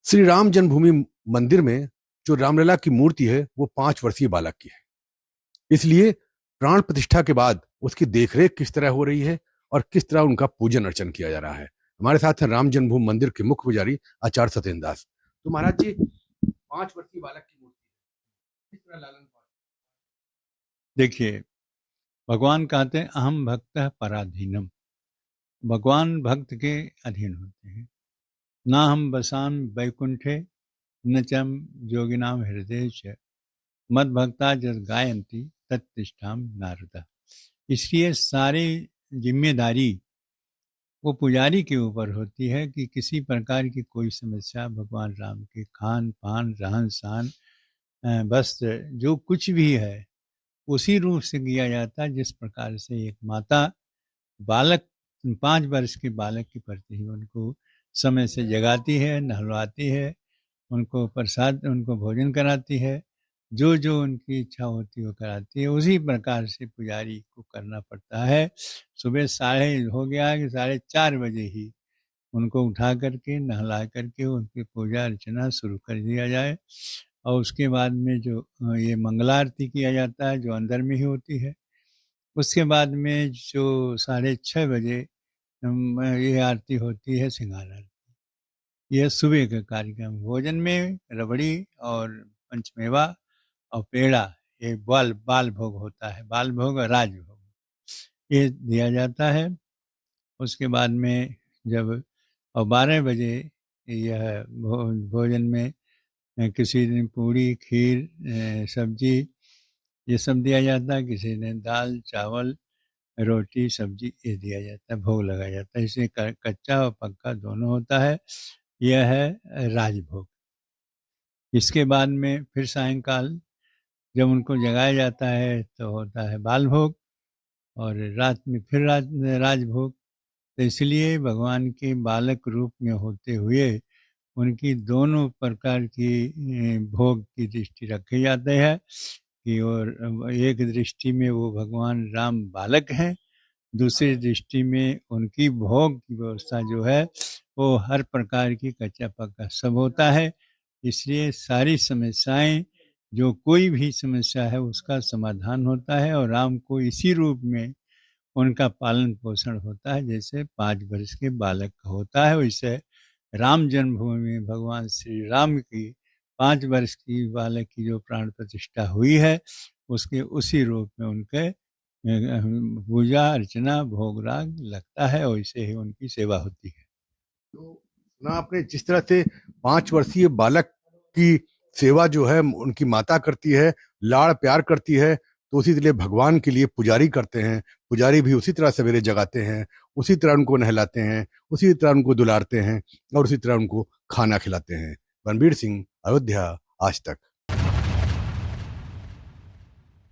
श्री राम जन्मभूमि मंदिर में जो रामलला की मूर्ति है वो 5 वर्षीय बालक की है। इसलिए प्राण प्रतिष्ठा के बाद उसकी देखरेख किस तरह हो रही है और किस तरह उनका पूजन अर्चन किया जा रहा है। हमारे साथ है राम जन्मभूमि मंदिर के मुख्य पुजारी आचार्य सत्येंद्र दास। तो महाराज जी, 5 वर्षीय बालक की मूर्ति किस तरह लालन पालन? देखिए, भगवान कहते हैं अहम भक्त पराधीनम। भगवान भक्त के अधीन होते हैं। ना हम बसाम वैकुंठे न चम जोगिनाम हृदय च मद भक्ता जस गायंती तत्तिष्ठाम नारदा। इसलिए सारी जिम्मेदारी वो पुजारी के ऊपर होती है कि किसी प्रकार की कोई समस्या भगवान राम के खान पान रहन सहन वस्त्र जो कुछ भी है उसी रूप से किया जाता है जिस प्रकार से एक माता बालक 5 वर्ष के बालक के प्रति ही उनको समय से जगाती है, नहलवाती है, उनको प्रसाद उनको भोजन कराती है, जो जो उनकी इच्छा होती है वो कराती है। उसी प्रकार से पुजारी को करना पड़ता है। सुबह हो गया कि 4:30 बजे ही उनको उठा करके नहला करके उनकी पूजा अर्चना शुरू कर दिया जाए और उसके बाद में जो ये मंगला आरती किया जाता है जो अंदर में ही होती है। उसके बाद में जो 6:30 बजे ये आरती होती है श्रृंगार आरती। यह सुबह का कार्यक्रम। भोजन में रबड़ी और पंचमेवा और पेड़ा, ये बाल भोग होता है, बाल भोग और राजभोग ये दिया जाता है। उसके बाद में जब 12 बजे यह भोजन में किसी दिन पूड़ी खीर सब्जी ये सब दिया जाता है, किसी दिन दाल चावल रोटी सब्जी ये दिया जाता है, भोग लगाया जाता है। इसे कच्चा और पक्का दोनों होता है। यह है राजभोग। इसके बाद में फिर सायंकाल जब उनको जगाया जाता है तो होता है बाल भोग और रात में फिर राजभोग। तो इसलिए भगवान के बालक रूप में होते हुए उनकी दोनों प्रकार की भोग की दृष्टि रखी जाती है कि और एक दृष्टि में वो भगवान राम बालक हैं, दूसरी दृष्टि में उनकी भोग की व्यवस्था जो है वो हर प्रकार की कच्चा पक्का सब होता है। इसलिए सारी समस्याएं जो कोई भी समस्या है उसका समाधान होता है और राम को इसी रूप में उनका पालन पोषण होता है जैसे 5 वर्ष के बालक का होता है। वैसे राम जन्मभूमि में भगवान श्री राम की 5 वर्ष की बालक की जो प्राण प्रतिष्ठा हुई है उसके उसी रूप में उनके पूजा अर्चना भोग राग लगता है और वैसे ही उनकी सेवा होती है। तो ना आपने जिस तरह से 5 वर्षीय बालक की सेवा जो है उनकी माता करती है, लाड़ प्यार करती है, तो उसी तरह भगवान के लिए पुजारी करते हैं। पुजारी भी उसी तरह सवेरे जगाते हैं, उसी तरह उनको नहलाते हैं, उसी तरह उनको दुलारते हैं और उसी तरह उनको खाना खिलाते हैं। रणबीर सिंह, अयोध्या, आज तक।